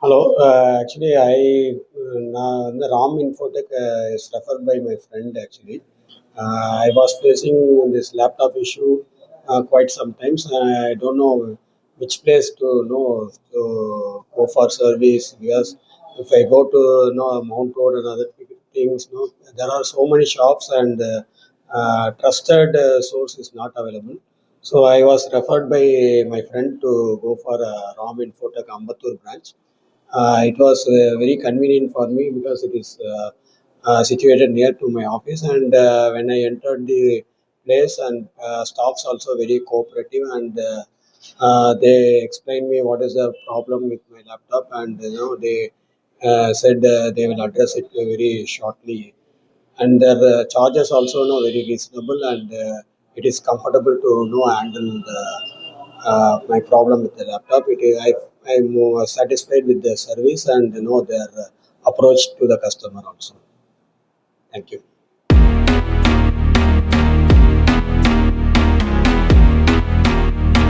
Hello. Actually, the Raminfotech is referred by my friend. Actually, I was facing this laptop issue quite sometimes. I don't know which place to know to go for service because if I go to Mount Road and other things, there are so many shops and trusted source is not available. So I was referred by my friend to go for Raminfotech Ambattur branch. It was very convenient for me because it is situated near to my office. And when I entered the place, and staffs also very cooperative, and they explained me what is the problem with my laptop, and they said they will address it very shortly. And their charges also very reasonable, and it is comfortable to handle my problem with the laptop. I'm satisfied with the service and their approach to the customer also. Thank you.